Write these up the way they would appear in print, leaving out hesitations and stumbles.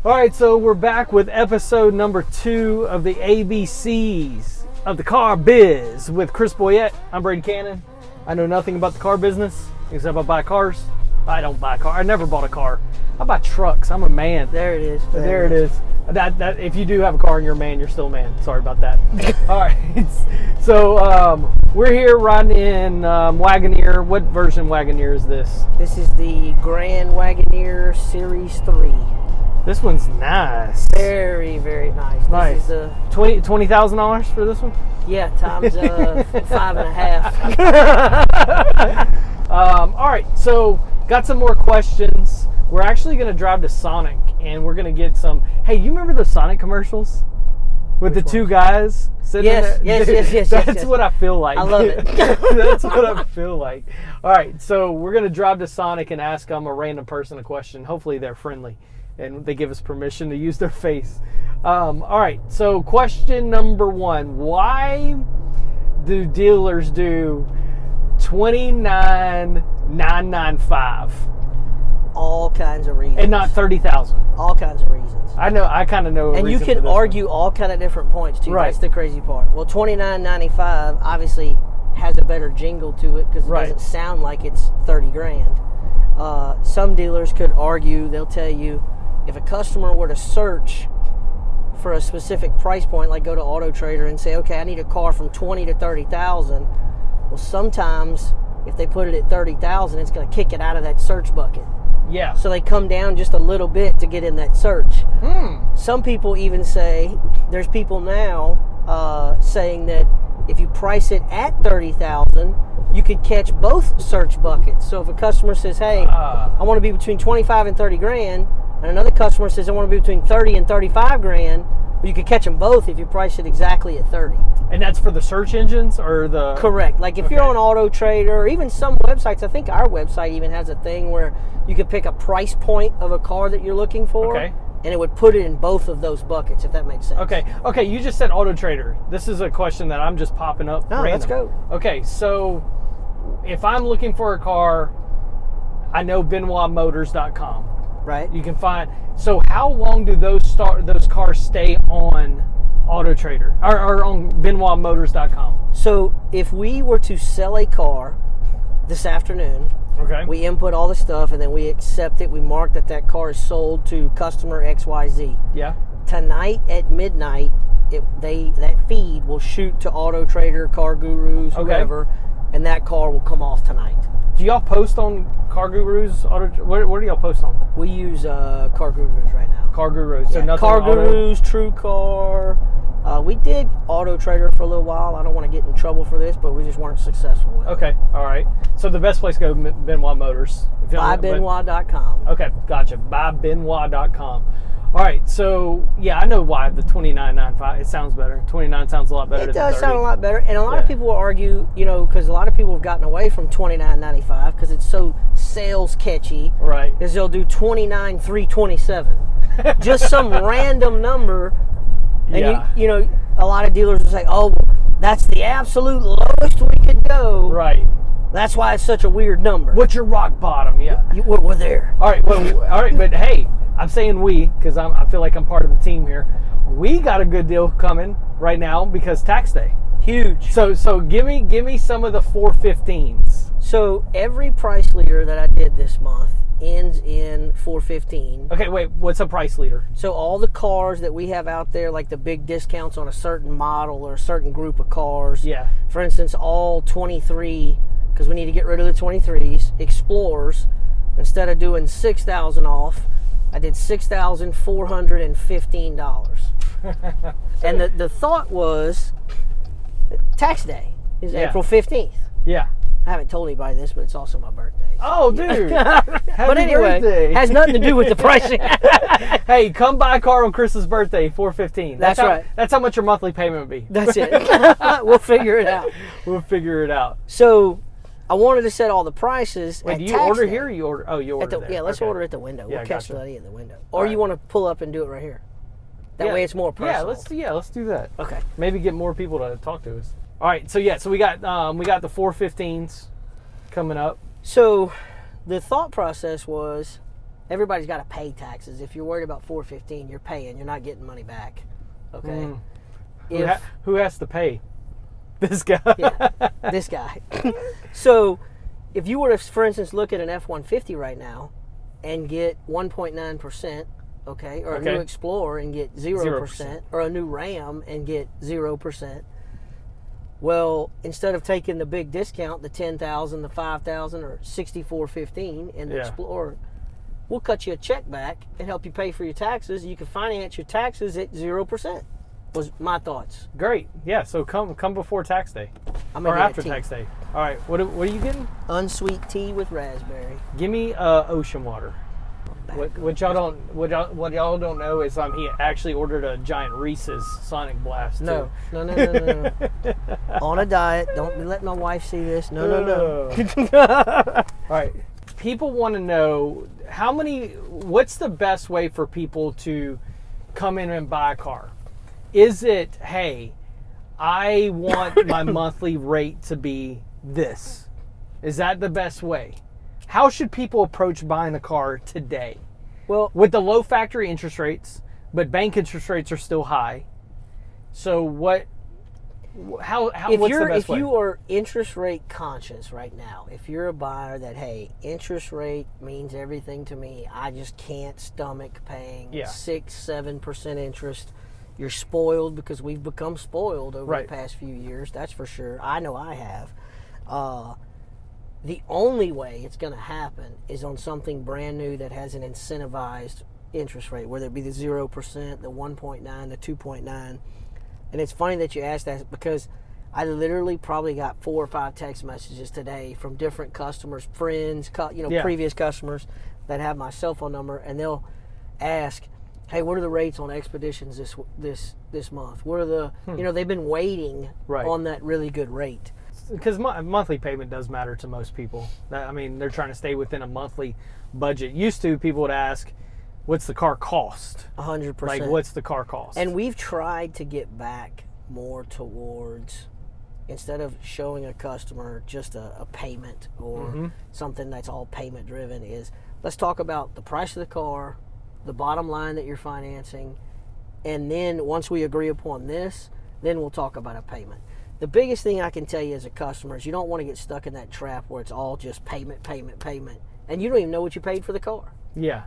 All right, so we're back with episode number 2 of the ABCs of the car biz with Chris Boyett. I'm Brady Cannon. I know nothing about the car business except I buy cars. I don't buy cars. I never bought a car. I buy trucks. I'm a man. There it is. There it is. That if you do have a car and you're a man, you're still a man. Sorry about that. All right. So we're here riding in Wagoneer. What version Wagoneer is this? This is the Grand Wagoneer Series 3. This one's nice. Very, very nice. Nice. This is $20,000 for this one? Yeah, times 5.5. All right, so got some more questions. We're actually going to drive to Sonic, and we're going to get some. Hey, you remember the Sonic commercials with the two guys sitting there? Yes. That's what I feel like. I love it. That's what I feel like. All right, so we're going to drive to Sonic and ask them a random person a question. Hopefully they're friendly and they give us permission to use their face. All right, so question number 1. Why do dealers do $29,995 All kinds of reasons. and not $30,000? All kinds of reasons. I know. I kind of know. And you can argue all kind of different points too. Right. That's the crazy part. Well, $29.95 obviously has a better jingle to it because it doesn't sound like it's 30 grand. Some dealers could argue. They'll tell you if a customer were to search for a specific price point, like go to Auto Trader and say, okay, I need a car from 20 to 30,000. Well, sometimes if they put it at 30,000, it's going to kick it out of that search bucket. Yeah. So they come down just a little bit to get in that search. Some people even say, there's people now saying that if you price it at 30,000, you could catch both search buckets. So if a customer says, hey, I want to be between 25 and 30 grand, and another customer says, I want to be between 30 and 35 grand, well, you could catch them both if you price it exactly at 30. And that's for the search engines or the... Correct. Like if you're on Auto Trader or even some websites, I think our website even has a thing where you could pick a price point of a car that you're looking for. Okay. And it would put it in both of those buckets, if that makes sense. Okay, you just said Auto Trader. This is a question that I'm just popping up. No, let's go. Okay, so if I'm looking for a car, I know BenoitMotors.com. Right. You can find. So how long do those cars stay on Auto Trader or on BenoitMotors.com? So if we were to sell a car this afternoon, okay, we input all the stuff and then we accept it. We mark that car is sold to customer XYZ. Yeah. Tonight at midnight, that feed will shoot to Auto Trader, Car Gurus, whoever, and that car will come off tonight. Do y'all post on Car Gurus? What do y'all post on? We use Car Gurus right now. Car Gurus. So nothing Car Gurus, True Car. We did Auto Trader for a little while. I don't want to get in trouble for this, but we just weren't successful with it. Okay, all right. So the best place to go is Benoit Motors. BuyBenoit.com. Okay, gotcha. BuyBenoit.com. All right, so yeah, I know why the $29.95. It sounds better. 29 sounds a lot better. It than does 30. sound a lot better, and a lot of people will argue, because a lot of people have gotten away from $29.95 because it's so sales catchy. Right. Is they'll do $29,327, just some random number, and a lot of dealers will say, "Oh, that's the absolute lowest we could go." Right. That's why it's such a weird number. What's your rock bottom? Yeah. We're there. All right. Well, all right, but hey. I'm saying we because I feel like I'm part of the team here. We got a good deal coming right now because tax day. Huge. So give me some of the 415s. So every price leader that I did this month ends in 415. Okay, wait. What's a price leader? So all the cars that we have out there, like the big discounts on a certain model or a certain group of cars. Yeah. For instance, all 23, because we need to get rid of the 23s, Explorers. Instead of doing 6,000 off, I did $6,415. And the thought was, tax day is April 15th. Yeah. I haven't told anybody this, but it's also my birthday. Oh, dude. But anyway, birthday. has nothing to do with the pricing. Hey, come buy a car on Chris's birthday, $415. That's right. That's how much your monthly payment would be. That's it. We'll figure it out. We'll figure it out. So I wanted to set all the prices. Wait, at do you tax order day. here or you order? Oh, you order there. Yeah, let's order at the window. Yeah, We'll catch gotcha. the lady at the window. Or you want to pull up and do it right here. That way it's more personal. Let's do that. Okay. Maybe get more people to talk to us. All right, so we got the 415s coming up. So the thought process was, everybody's got to pay taxes. If you're worried about 415, you're paying. You're not getting money back. Okay. Who has to pay? This guy. Yeah, this guy. So, if you were to, for instance, look at an F-150 right now and get 1.9%, okay, or a new Explorer and get 0%, or a new Ram and get 0%, well, instead of taking the big discount, the $10,000, the $5,000, or $6,415 in the Explorer, we'll cut you a check back and help you pay for your taxes. You can finance your taxes at 0%. Was my thoughts. Great. Yeah, so come before tax day. Or after tax day. All right, what are you getting? Unsweet tea with raspberry. Give me ocean water. What y'all don't know is he actually ordered a giant Reese's Sonic Blast too. No. On a diet. Don't let my wife see this. No. All right. People want to know what's the best way for people to come in and buy a car? Is it, hey, I want my monthly rate to be this? Is that the best way? How should people approach buying a car today? Well, with the low factory interest rates, but bank interest rates are still high. So what's the best way? If you are interest rate conscious right now, if you're a buyer that, hey, interest rate means everything to me, I just can't stomach paying 6-7% interest. You're spoiled because we've become spoiled over the past few years. That's for sure. I know I have. The only way it's going to happen is on something brand new that has an incentivized interest rate, whether it be the 0%, the 1.9, the 2.9. And it's funny that you asked that because I literally probably got 4 or 5 text messages today from different customers, friends, previous customers that have my cell phone number, and they'll ask, hey, what are the rates on expeditions this month? What are the they've been waiting on that really good rate. Because monthly payment does matter to most people. They're trying to stay within a monthly budget. Used to, people would ask, what's the car cost? 100%. Like, what's the car cost? And we've tried to get back more towards, instead of showing a customer just a payment or something that's all payment driven, is let's talk about the price of the car, the bottom line that you're financing, and then once we agree upon this, then we'll talk about a payment. The biggest thing I can tell you as a customer is you don't want to get stuck in that trap where it's all just payment, and you don't even know what you paid for the car. Yeah,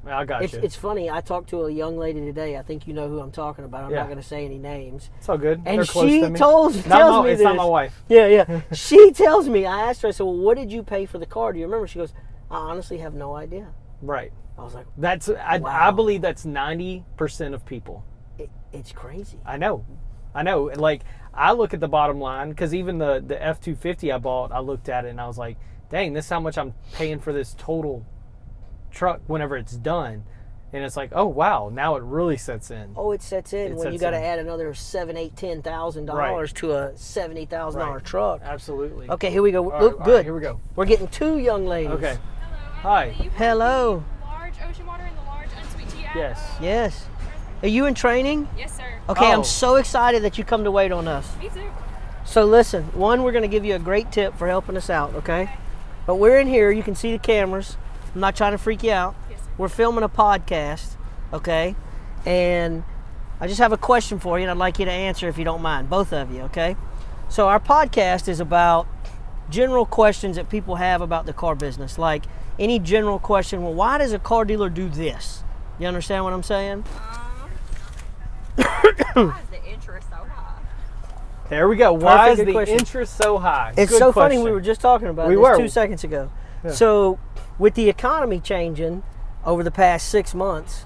I got you. It's funny. I talked to a young lady today. I think you know who I'm talking about. I'm not going to say any names. It's all good. And they're close she to me. tells me it's this. not my wife. Yeah. She tells me. I asked her. I said, "Well, what did you pay for the car? Do you remember?" She goes, "I honestly have no idea." Right. I was like, wow. I believe that's 90% of people. It's crazy. I know. Like, I look at the bottom line, because even the F-250 I bought, I looked at it and I was like, dang, this is how much I'm paying for this total truck whenever it's done. And it's like, oh, wow, now it really sets in. Oh, it sets in when you got to add another $7,000, $8,000, $10,000 to a $70,000 truck. Absolutely. Okay, here we go. All Look right, good. Here we go. We're getting 2 young ladies. Okay. Hello. Hi. Hello. The large ocean water and the large unsweet tea. Yes. Are you in training? Yes, sir. Okay, I'm so excited that you come to wait on us. Me too. So listen, one, we're going to give you a great tip for helping us out, okay? But we're in here. You can see the cameras. I'm not trying to freak you out. Yes, sir. We're filming a podcast, okay? And I just have a question for you, and I'd like you to answer if you don't mind, both of you, okay? So our podcast is about general questions that people have about the car business, like any general question, well, why does a car dealer do this? You understand what I'm saying? Why is the interest so high? There we go. Why is Perfect, the good question. interest so high? It's Good so question. funny. We were just talking about this 2 seconds ago. Yeah. So with the economy changing over the past 6 months,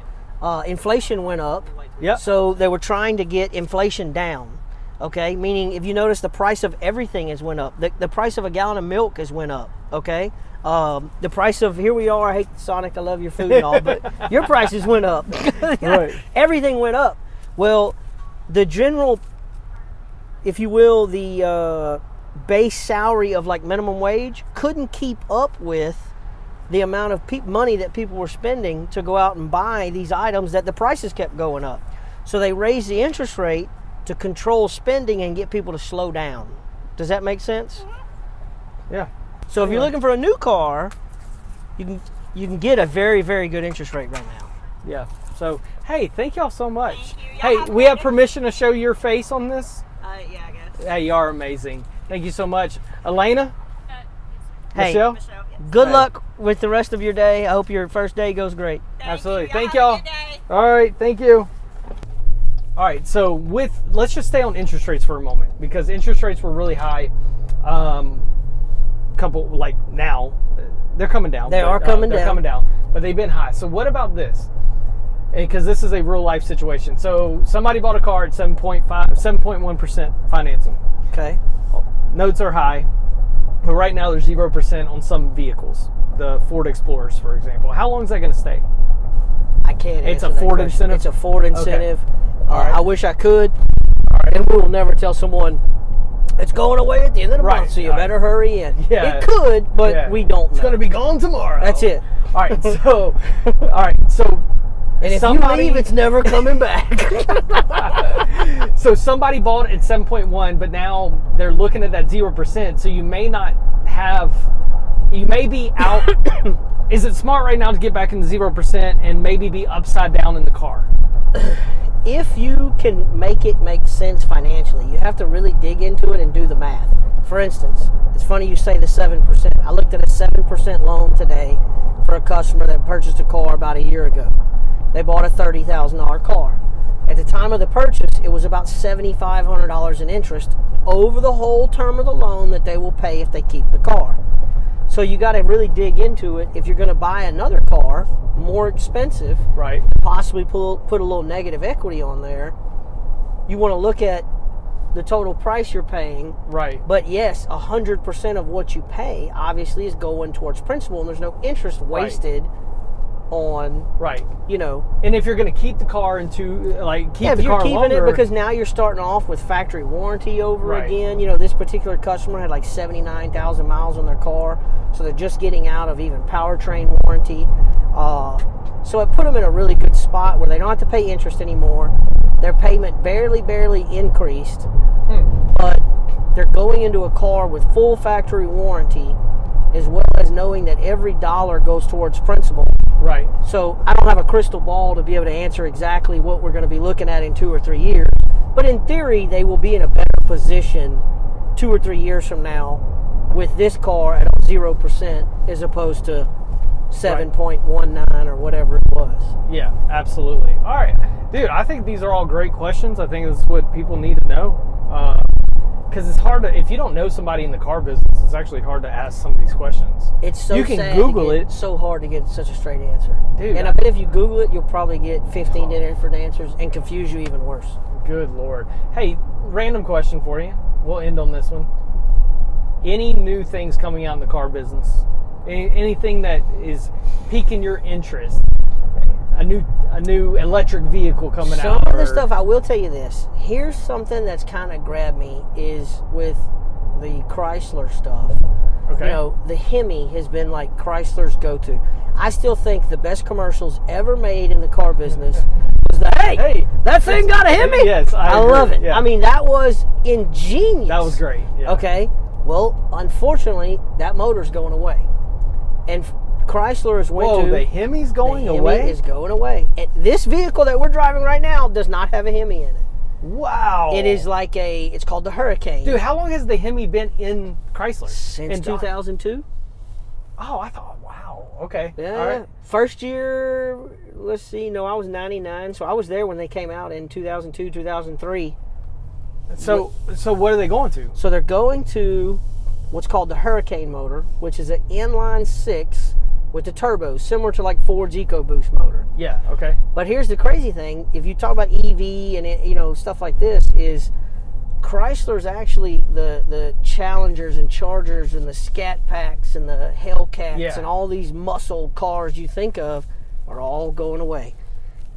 inflation went up. Yep. So they were trying to get inflation down. Okay, meaning if you notice, the price of everything has went up. The price of a gallon of milk has went up. Okay, the price of, here we are. I hate Sonic. I love your food and all, but your prices went up. Right. Everything went up. Well, the general, if you will, the base salary of like minimum wage couldn't keep up with the amount of money that people were spending to go out and buy these items, that the prices kept going up. So they raised the interest rate to control spending and get people to slow down. Does that make sense? Yeah. So if you're looking for a new car, you can you can get a very, very good interest rate right now. Yeah. So, hey, thank y'all so much. Thank you. Y'all Hey, have a we great have day. permission to show your face on this? Yeah, I guess. Hey, you are amazing. Thank you so much. Elena? Hey, Michelle? Michelle, yeah. good Hey. luck with the rest of your day. I hope your first day goes great. Absolutely. You. Thank Y'all y'all. have a good day. All right, thank you. All right, so let's just stay on interest rates for a moment because interest rates were really high. Now they're coming down. They are coming They're down. coming down, but they've been high. So what about this? Because this is a real life situation. So somebody bought a car at 7.1% financing. Okay. Notes are high, but right now there's 0% on some vehicles. The Ford Explorers, for example. How long is that going to stay? I can't. It's answer a that Ford question. incentive? It's a Ford incentive. All right. I wish I could. And we will never tell someone it's going away at the end of the Right, month, so you right. better hurry in. Yeah. It could, but Yeah. we don't know. It's going to be gone tomorrow. That's it. All right, so And if somebody, you leave, it's never coming back. so somebody bought it at 7.1, but now they're looking at that 0%. So you may be out. Is it smart right now to get back into 0% and maybe be upside down in the car? If you can make it make sense financially, you have to really dig into it and do the math. For instance, it's funny you say the 7%. I looked at a 7% loan today for a customer that purchased a car about a year ago. They bought a $30,000 car. At the time of the purchase, it was about $7,500 in interest over the whole term of the loan that they will pay if they keep the car. So you got to really dig into it. If you're going to buy another car, more expensive, Right. possibly put a little negative equity on there, you want to look at the total price you're paying. Right. But yes, 100% of what you pay obviously is going towards principal, and there's no interest wasted on, Right. And if you're going to keep the car keep if the you're car keeping longer, it because now you're starting off with factory warranty over Right. again. This particular customer had like 79,000 miles on their car, so they're just getting out of even powertrain warranty. So it put them in a really good spot where they don't have to pay interest anymore. Their payment barely increased, but they're going into a car with full factory warranty, as well as knowing that every dollar goes towards principal. Right. So I don't have a crystal ball to be able to answer exactly what we're going to be looking at in 2 or 3 years. But in theory, they will be in a better position 2 or 3 years from now with this car at 0% as opposed to 7.19 or whatever it was. Yeah, absolutely. All right. Dude, I think these are all great questions. I think it's what people need to know. Because it's hard to, if you don't know somebody in the car business, it's actually hard to ask some of these questions. It's so you can sad Google to get, it. so hard to get such a straight answer. Dude, and I bet if you Google it, you'll probably get 15 different answers and confuse you even worse. Good Lord. Hey, random question for you. We'll end on this one. Any new things coming out in the car business? Anything that is piquing your interest? A new electric vehicle coming out? Some of the stuff, I will tell you this. Here's something that's kind of grabbed me is with the Chrysler stuff. Okay. The Hemi has been like Chrysler's go-to. I still think the best commercials ever made in the car business was the, hey, that thing got a Hemi? Yes, I agree. love it. Yeah. I mean, that was ingenious. That was great. Yeah. Okay. Well, unfortunately, that motor's going away. And Chrysler has went to... the Hemi's going the away? Hemi is going away. And this vehicle that we're driving right now does not have a Hemi in it. Wow. It is like it's called the Hurricane. Dude, how long has the Hemi been in Chrysler? Since 2002. Oh, I thought, wow. Okay. Yeah. All right. First year, let's see, no, I was 99, so I was there when they came out in 2002, 2003. So what are they going to? So they're going to what's called the Hurricane motor, which is an inline 6 with the turbo, similar to like Ford's EcoBoost motor. Yeah, okay. But here's the crazy thing: if you talk about EV and stuff like this, is Chrysler's actually the Challengers and Chargers and the Scat Packs and the Hellcats and all these muscle cars you think of are all going away,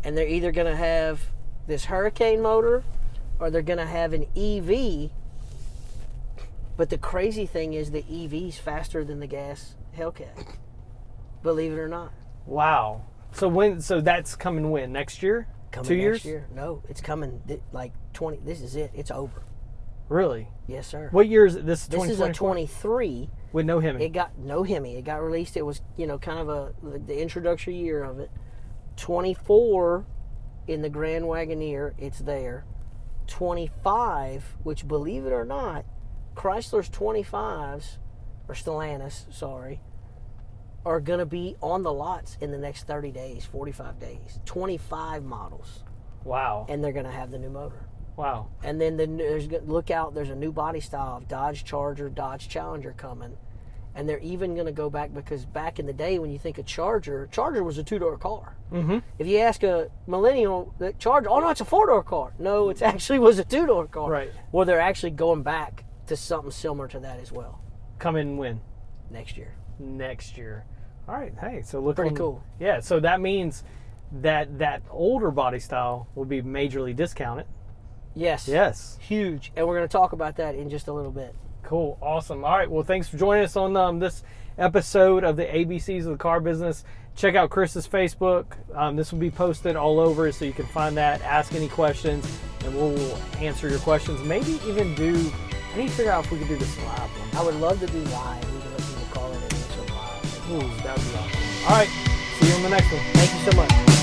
and they're either going to have this Hurricane motor or they're going to have an EV. But the crazy thing is the EV's faster than the gas Hellcat. Believe it or not. Wow. So that's coming when? Next year? Coming 2 years? next year. No, it's coming like 20. This is it. It's over. Really? Yes, sir. What year is it? This is This is a 2024? 23. With no Hemi. It got no Hemi. It got released. It was, kind of the introductory year of it. 24 in the Grand Wagoneer, it's there. 25, which, believe it or not, Chrysler's 25s, or Stellantis, sorry, are going to be on the lots in the next 30 days, 45 days. 25 models. Wow. And they're going to have the new motor. Wow. And then there's a new body style of Dodge Charger, Dodge Challenger coming. And they're even going to go back, because back in the day when you think of Charger was a two-door car. Mm-hmm. If you ask a millennial, the Charger, oh no, it's a four-door car. No, it actually was a two-door car. Right. Well, they're actually going back to something similar to that as well. Come in when? Next year. Next year. All right. Hey, so look. Pretty cool. Yeah, so that means that older body style will be majorly discounted. Yes. Yes. Huge. And we're going to talk about that in just a little bit. Cool. Awesome. All right. Well, thanks for joining us on this episode of the ABCs of the car business. Check out Chris's Facebook. This will be posted all over, so you can find that. Ask any questions, and we'll answer your questions. Maybe even I need to figure out if we can do this live one. I would love to do live. We can let people call in and answer live. Ooh, that would be awesome. All right. See you on the next one. Thank you so much.